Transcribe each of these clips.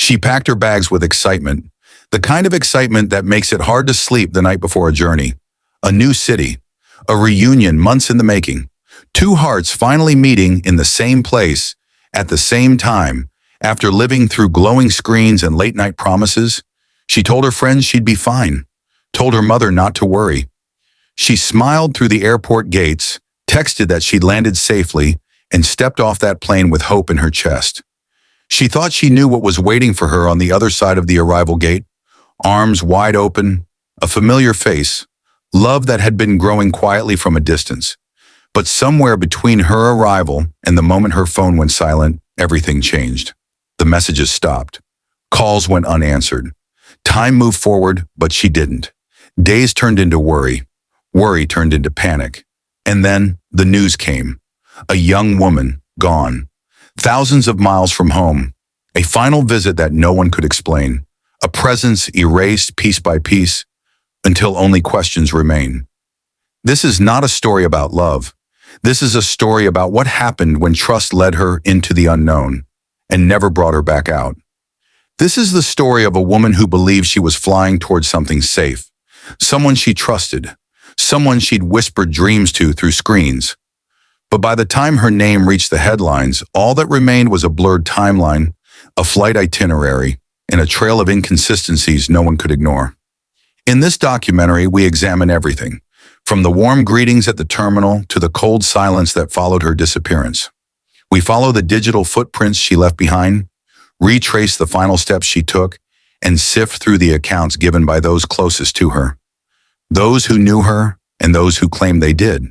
She packed her bags with excitement, the kind of excitement that makes it hard to sleep the night before a journey. A new city, a reunion months in the making, two hearts finally meeting in the same place at the same time. After living through glowing screens and late-night promises, she told her friends she'd be fine, told her mother not to worry. She smiled through the airport gates, texted that she'd landed safely, and stepped off that plane with hope in her chest. She thought she knew what was waiting for her on the other side of the arrival gate, arms wide open, a familiar face, love that had been growing quietly from a distance. But somewhere between her arrival and the moment her phone went silent, everything changed. The messages stopped. Calls went unanswered. Time moved forward, but she didn't. Days turned into worry. Worry turned into panic. And then the news came. A young woman, gone. Thousands of miles from home. A final visit that no one could explain. A presence erased piece by piece until only questions remain. This is not a story about love. This is a story about what happened when trust led her into the unknown and never brought her back out. This is the story of a woman who believed she was flying towards something safe, someone she trusted, someone she'd whispered dreams to through screens. But by the time her name reached the headlines, all that remained was a blurred timeline, a flight itinerary, and a trail of inconsistencies no one could ignore. In this documentary, we examine everything, from the warm greetings at the terminal to the cold silence that followed her disappearance. We follow the digital footprints she left behind, retrace the final steps she took, and sift through the accounts given by those closest to her. Those who knew her and those who claimed they did.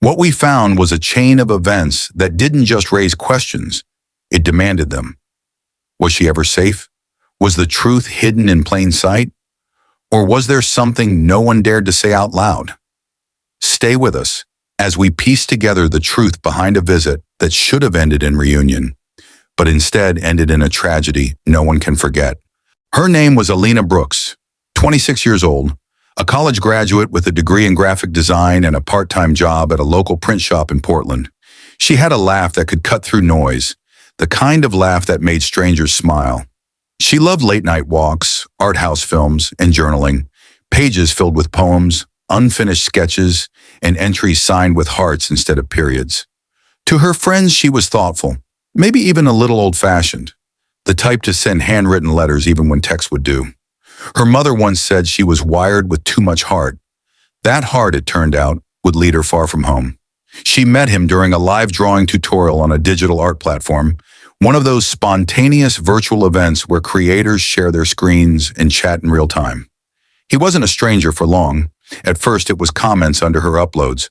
What we found was a chain of events that didn't just raise questions, it demanded them. Was she ever safe? Was the truth hidden in plain sight? Or was there something no one dared to say out loud? Stay with us as we piece together the truth behind a visit that should have ended in reunion, but instead ended in a tragedy no one can forget. Her name was Alina Brooks, 26 years old, a college graduate with a degree in graphic design and a part-time job at a local print shop in Portland. She had a laugh that could cut through noise, the kind of laugh that made strangers smile. She loved late-night walks, art house films, and journaling, pages filled with poems, unfinished sketches, and entries signed with hearts instead of periods. To her friends, she was thoughtful, maybe even a little old-fashioned, the type to send handwritten letters even when text would do. Her mother once said she was wired with too much heart. That heart, it turned out, would lead her far from home. She met him during a live drawing tutorial on a digital art platform, one of those spontaneous virtual events where creators share their screens and chat in real time. He wasn't a stranger for long. At first, it was comments under her uploads,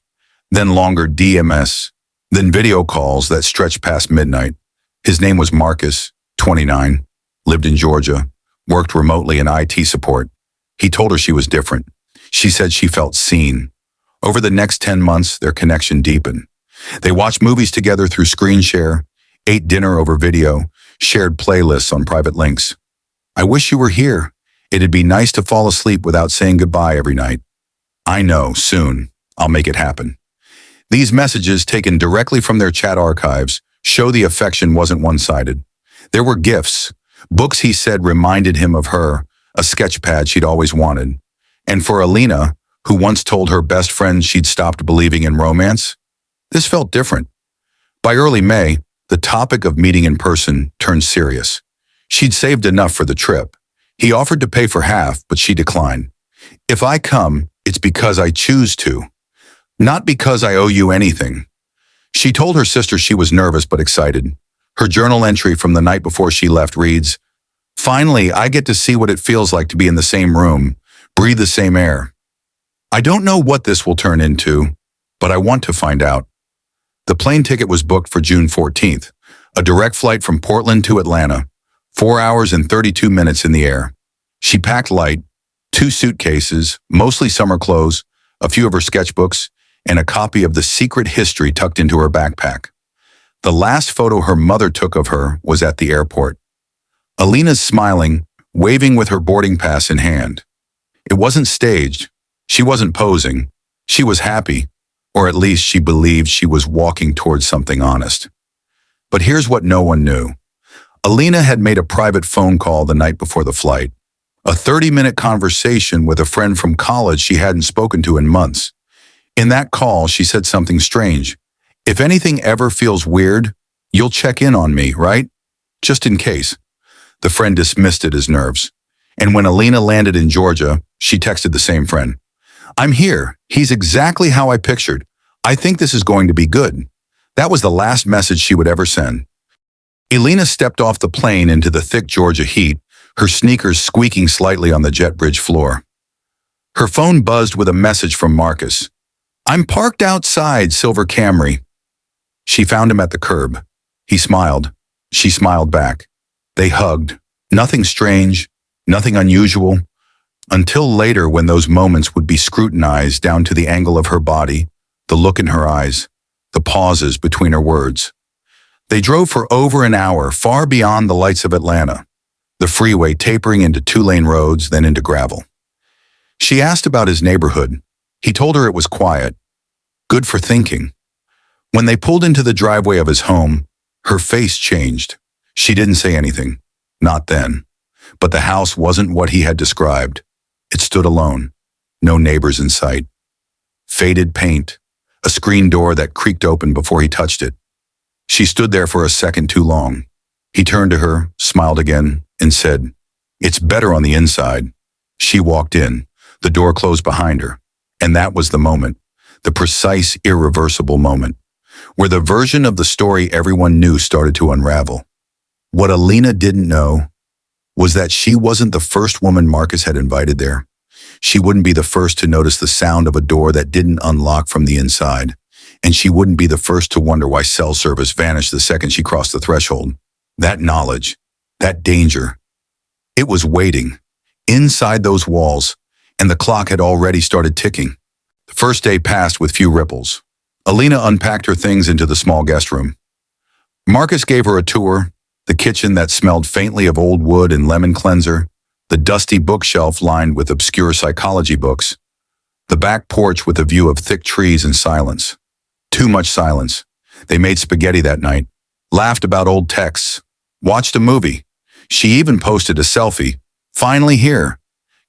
then longer DMS, then video calls that stretched past midnight. His name was Marcus, 29, lived in Georgia, worked remotely in IT support. He told her she was different. She said she felt seen. Over the next 10 months, their connection deepened. They watched movies together through screen share, ate dinner over video, shared playlists on private links. I wish you were here. It'd be nice to fall asleep without saying goodbye every night. I know, soon. I'll make it happen. These messages, taken directly from their chat archives, show the affection wasn't one-sided. There were gifts, books he said reminded him of her, a sketch pad she'd always wanted. And for Alina, who once told her best friend she'd stopped believing in romance, this felt different. By early May, the topic of meeting in person turned serious. She'd saved enough for the trip. He offered to pay for half, but she declined. If I come, it's because I choose to, not because I owe you anything. She told her sister she was nervous but excited. Her journal entry from the night before she left reads, "Finally, I get to see what it feels like to be in the same room, breathe the same air. I don't know what this will turn into, but I want to find out." The plane ticket was booked for June 14th, a direct flight from Portland to Atlanta, 4 hours and 32 minutes in the air. She packed light, 2 suitcases, mostly summer clothes, a few of her sketchbooks, and a copy of The Secret History tucked into her backpack. The last photo her mother took of her was at the airport. Alina's smiling, waving with her boarding pass in hand. It wasn't staged. She wasn't posing. She was happy, or at least she believed she was walking towards something honest. But here's what no one knew. Alina had made a private phone call the night before the flight. A 30-minute conversation with a friend from college she hadn't spoken to in months. In that call, she said something strange. "If anything ever feels weird, you'll check in on me, right? Just in case." The friend dismissed it as nerves. And when Alina landed in Georgia, she texted the same friend. "I'm here. He's exactly how I pictured. I think this is going to be good." That was the last message she would ever send. Alina stepped off the plane into the thick Georgia heat, her sneakers squeaking slightly on the jet bridge floor. Her phone buzzed with a message from Marcus. "I'm parked outside, Silver Camry." She found him at the curb. He smiled. She smiled back. They hugged. Nothing strange, nothing unusual, until later when those moments would be scrutinized down to the angle of her body, the look in her eyes, the pauses between her words. They drove for over an hour, far beyond the lights of Atlanta, the freeway tapering into two-lane roads, then into gravel. She asked about his neighborhood. He told her it was quiet, good for thinking. When they pulled into the driveway of his home, her face changed. She didn't say anything, not then. But the house wasn't what he had described. It stood alone, no neighbors in sight. Faded paint, a screen door that creaked open before he touched it. She stood there for a second too long. He turned to her, smiled again, and said, "It's better on the inside." She walked in, the door closed behind her, and that was the moment, the precise, irreversible moment, where the version of the story everyone knew started to unravel. What Alina didn't know was that she wasn't the first woman Marcus had invited there. She wouldn't be the first to notice the sound of a door that didn't unlock from the inside, and she wouldn't be the first to wonder why cell service vanished the second she crossed the threshold. That knowledge, that danger, it was waiting, inside those walls, and the clock had already started ticking. The first day passed with few ripples. Alina unpacked her things into the small guest room. Marcus gave her a tour, the kitchen that smelled faintly of old wood and lemon cleanser, the dusty bookshelf lined with obscure psychology books, the back porch with a view of thick trees and silence. Too much silence. They made spaghetti that night, laughed about old texts, watched a movie. She even posted a selfie, "Finally here,"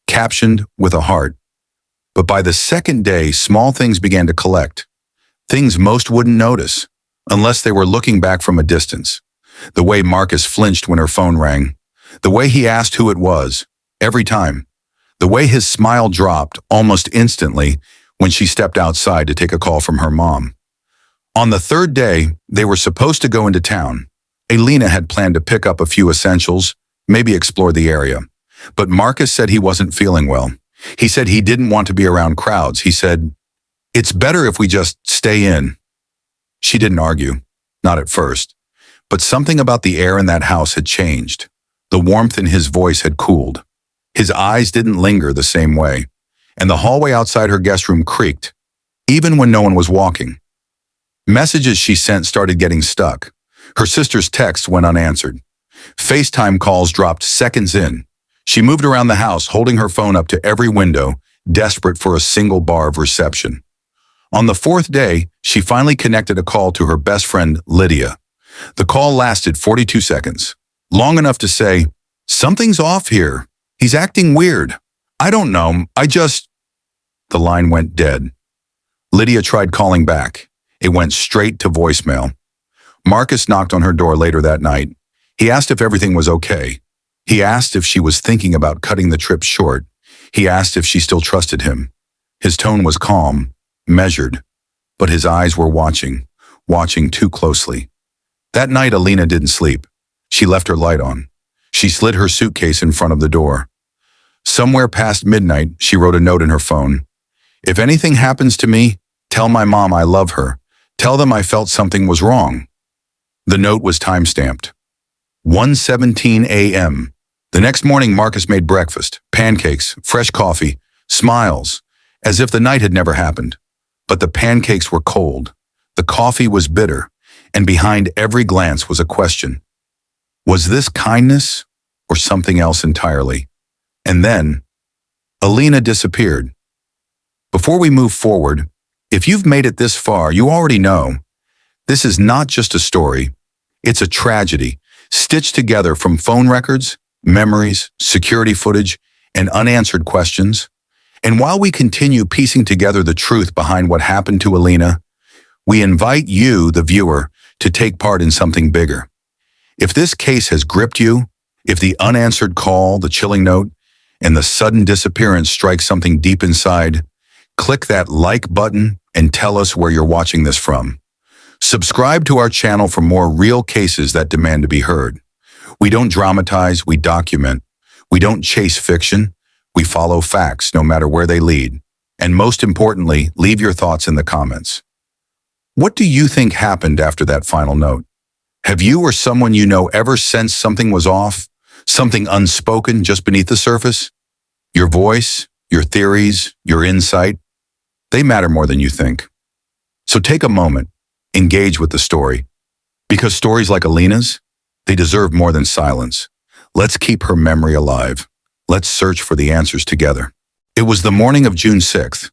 captioned with a heart. But by the second day, small things began to collect. Things most wouldn't notice, unless they were looking back from a distance. The way Marcus flinched when her phone rang. The way he asked who it was, every time. The way his smile dropped almost instantly when she stepped outside to take a call from her mom. On the third day, they were supposed to go into town. Alina had planned to pick up a few essentials, maybe explore the area. But Marcus said he wasn't feeling well. He said he didn't want to be around crowds. He said, "It's better if we just stay in." She didn't argue, not at first. But something about the air in that house had changed. The warmth in his voice had cooled. His eyes didn't linger the same way. And the hallway outside her guest room creaked, even when no one was walking. Messages she sent started getting stuck. Her sister's texts went unanswered. FaceTime calls dropped seconds in. She moved around the house, holding her phone up to every window, desperate for a single bar of reception. On the fourth day, she finally connected a call to her best friend, Lydia. The call lasted 42 seconds, long enough to say, "Something's off here. He's acting weird. I don't know, The line went dead. Lydia tried calling back. It went straight to voicemail. Marcus knocked on her door later that night. He asked if everything was okay. He asked if she was thinking about cutting the trip short. He asked if she still trusted him. His tone was calm, measured, but his eyes were watching too closely. That night, Alina didn't sleep. She left her light on. She slid her suitcase in front of the door. Somewhere past midnight, she wrote a note in her phone. "If anything happens to me, tell my mom I love her. Tell them I felt something was wrong." The note was time-stamped. 1:17 a.m. The next morning, Marcus made breakfast, pancakes, fresh coffee, smiles, as if the night had never happened. But the pancakes were cold. The coffee was bitter, and behind every glance was a question. Was this kindness or something else entirely? And then, Alina disappeared. Before we move forward, if you've made it this far, you already know this is not just a story. It's a tragedy stitched together from phone records, memories, security footage, and unanswered questions. And while we continue piecing together the truth behind what happened to Alina, we invite you, the viewer, to take part in something bigger. If this case has gripped you, if the unanswered call, the chilling note, and the sudden disappearance strike something deep inside, click that like button and tell us where you're watching this from. Subscribe to our channel for more real cases that demand to be heard. We don't dramatize, we document. We don't chase fiction, we follow facts no matter where they lead. And most importantly, leave your thoughts in the comments. What do you think happened after that final note? Have you or someone you know ever sensed something was off? Something unspoken just beneath the surface? Your voice, your theories, your insight, they matter more than you think. So take a moment, engage with the story. Because stories like Alina's, they deserve more than silence. Let's keep her memory alive. Let's search for the answers together. It was the morning of June 6th.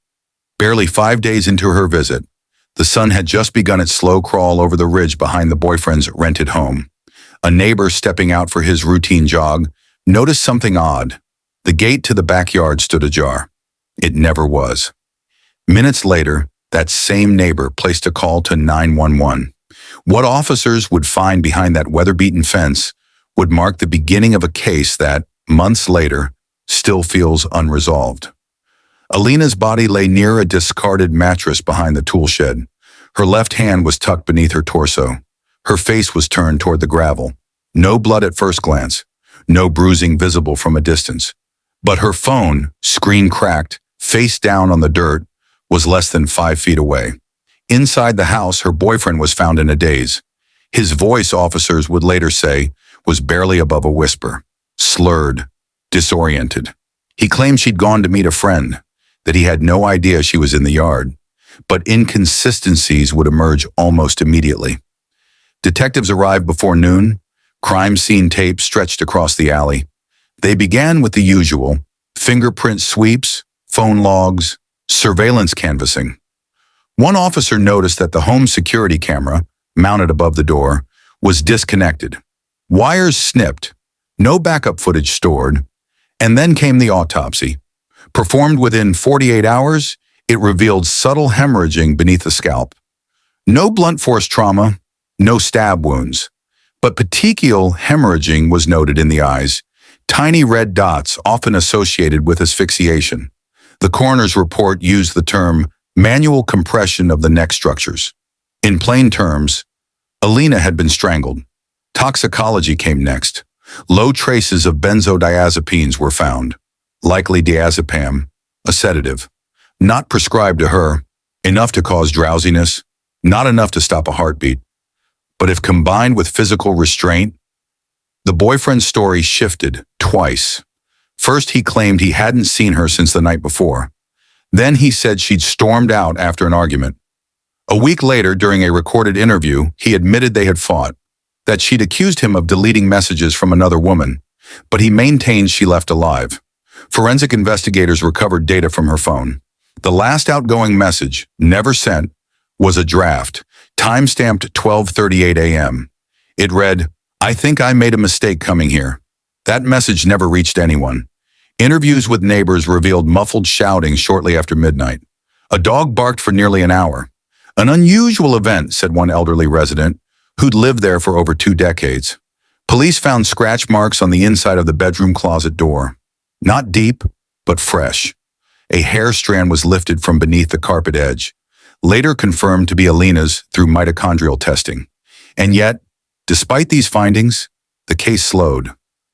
Barely 5 days into her visit, the sun had just begun its slow crawl over the ridge behind the boyfriend's rented home. A neighbor stepping out for his routine jog noticed something odd. The gate to the backyard stood ajar. It never was. Minutes later, that same neighbor placed a call to 911. What officers would find behind that weather-beaten fence would mark the beginning of a case that, months later, still feels unresolved. Alina's body lay near a discarded mattress behind the tool shed. Her left hand was tucked beneath her torso. Her face was turned toward the gravel. No blood at first glance, no bruising visible from a distance. But her phone, screen cracked, face down on the dirt, was less than 5 feet away. Inside the house, her boyfriend was found in a daze. His voice, officers would later say, was barely above a whisper, slurred, disoriented. He claimed she'd gone to meet a friend, that he had no idea she was in the yard, but inconsistencies would emerge almost immediately. Detectives arrived before noon, crime scene tape stretched across the alley. They began with the usual, fingerprint sweeps, phone logs, surveillance canvassing. One officer noticed that the home security camera, mounted above the door, was disconnected. Wires snipped, no backup footage stored, and then came the autopsy. Performed within 48 hours, it revealed subtle hemorrhaging beneath the scalp. No blunt force trauma, no stab wounds, but petechial hemorrhaging was noted in the eyes, tiny red dots often associated with asphyxiation. The coroner's report used the term manual compression of the neck structures. In plain terms, Alina had been strangled. Toxicology came next. Low traces of benzodiazepines were found, likely diazepam, a sedative. Not prescribed to her, enough to cause drowsiness, not enough to stop a heartbeat. But if combined with physical restraint, the boyfriend's story shifted twice. First, he claimed he hadn't seen her since the night before. Then he said she'd stormed out after an argument. A week later, during a recorded interview, he admitted they had fought, that she'd accused him of deleting messages from another woman, but he maintained she left alive. Forensic investigators recovered data from her phone. The last outgoing message, never sent, was a draft, time-stamped 12:38 a.m. It read, "I think I made a mistake coming here." That message never reached anyone. Interviews with neighbors revealed muffled shouting shortly after midnight. A dog barked for nearly an hour. An unusual event, said one elderly resident, who'd lived there for over 2 decades. Police found scratch marks on the inside of the bedroom closet door. Not deep, but fresh. A hair strand was lifted from beneath the carpet edge, later confirmed to be Alina's through mitochondrial testing. And yet, despite these findings, the case slowed.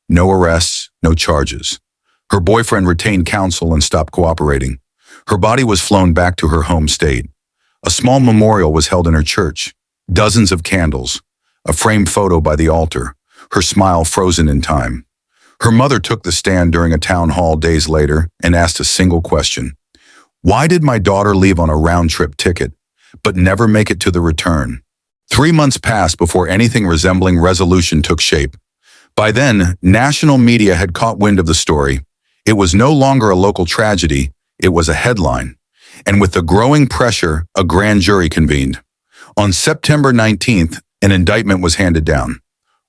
No arrests, no charges. Her boyfriend retained counsel and stopped cooperating. Her body was flown back to her home state. A small memorial was held in her church. Dozens of candles, a framed photo by the altar, her smile frozen in time. Her mother took the stand during a town hall days later and asked a single question. Why did my daughter leave on a round-trip ticket, but never make it to the return? 3 months passed before anything resembling resolution took shape. By then, national media had caught wind of the story. It was no longer a local tragedy, it was a headline. And with the growing pressure, a grand jury convened. On September 19th, an indictment was handed down.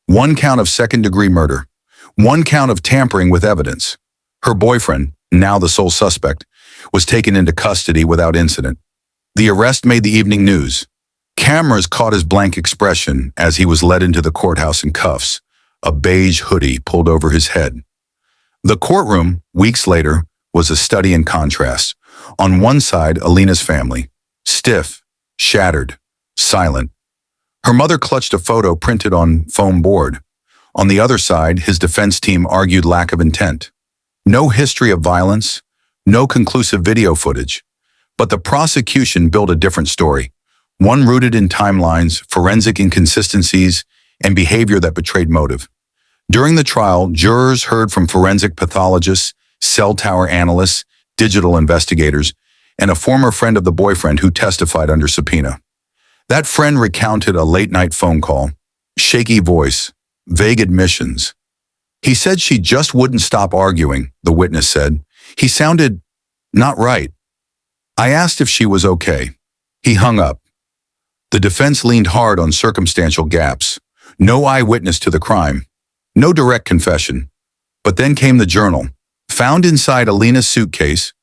one count of second-degree murder, one count of tampering with evidence. Her boyfriend, now the sole suspect, was taken into custody without incident. The arrest made the evening news. Cameras caught his blank expression as he was led into the courthouse in cuffs, a beige hoodie pulled over his head. The courtroom, weeks later, was a study in contrast. On one side, Alina's family, stiff, shattered, silent. Her mother clutched a photo printed on foam board. On the other side, his defense team argued lack of intent. No history of violence, no conclusive video footage. But the prosecution built a different story, one rooted in timelines, forensic inconsistencies, and behavior that betrayed motive. During the trial, jurors heard from forensic pathologists, cell tower analysts, digital investigators, and a former friend of the boyfriend who testified under subpoena. That friend recounted a late-night phone call, shaky voice, vague admissions. He said she just wouldn't stop arguing, the witness said. He sounded not right. I asked if she was okay. He hung up. The defense leaned hard on circumstantial gaps. No eyewitness to the crime. No direct confession. But then came the journal. Found inside Alina's suitcase,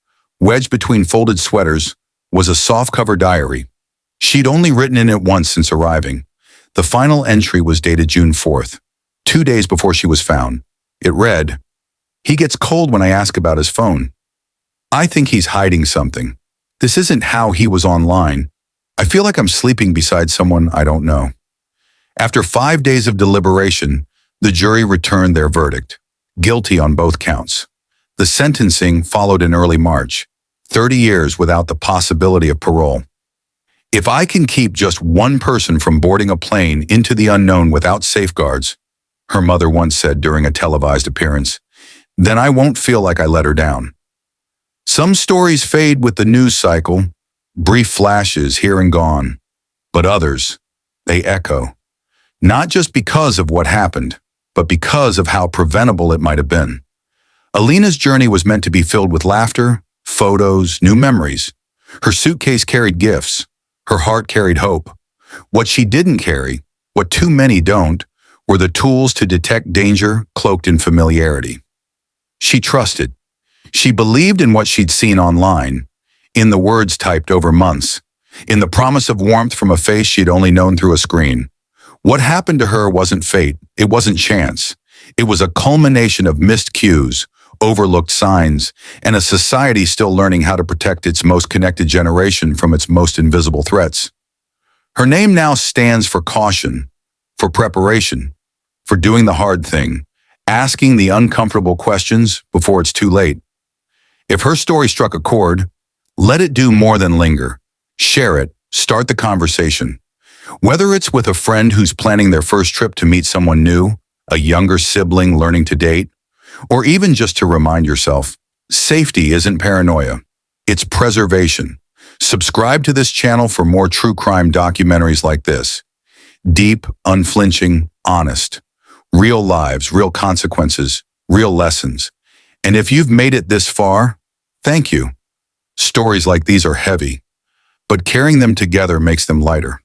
wedged between folded sweaters, was a soft-cover diary. She'd only written in it once since arriving. The final entry was dated June 4th, 2 days before she was found. It read, "He gets cold when I ask about his phone. I think he's hiding something. This isn't how he was online. I feel like I'm sleeping beside someone I don't know." After 5 days of deliberation, the jury returned their verdict, guilty on both counts. The sentencing followed in early March, 30 years without the possibility of parole. "If I can keep just one person from boarding a plane into the unknown without safeguards," her mother once said during a televised appearance, "then I won't feel like I let her down." Some stories fade with the news cycle, brief flashes here and gone, but others, they echo, not just because of what happened, but because of how preventable it might have been. Alina's journey was meant to be filled with laughter, photos, new memories. Her suitcase carried gifts. Her heart carried hope. What she didn't carry, what too many don't, were the tools to detect danger cloaked in familiarity. She trusted. She believed in what she'd seen online, in the words typed over months, in the promise of warmth from a face she'd only known through a screen. What happened to her wasn't fate. It wasn't chance. It was a culmination of missed cues, overlooked signs, and a society still learning how to protect its most connected generation from its most invisible threats. Her name now stands for caution, for preparation, for doing the hard thing, asking the uncomfortable questions before it's too late. If her story struck a chord, let it do more than linger. Share it, start the conversation. Whether it's with a friend who's planning their first trip to meet someone new, a younger sibling learning to date, or even just to remind yourself, safety isn't paranoia, it's preservation. Subscribe to this channel for more true crime documentaries like this. Deep, unflinching, honest. Real lives, real consequences, real lessons. And if you've made it this far, thank you. Stories like these are heavy, but carrying them together makes them lighter.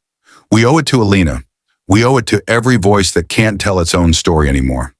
We owe it to Alina. We owe it to every voice that can't tell its own story anymore.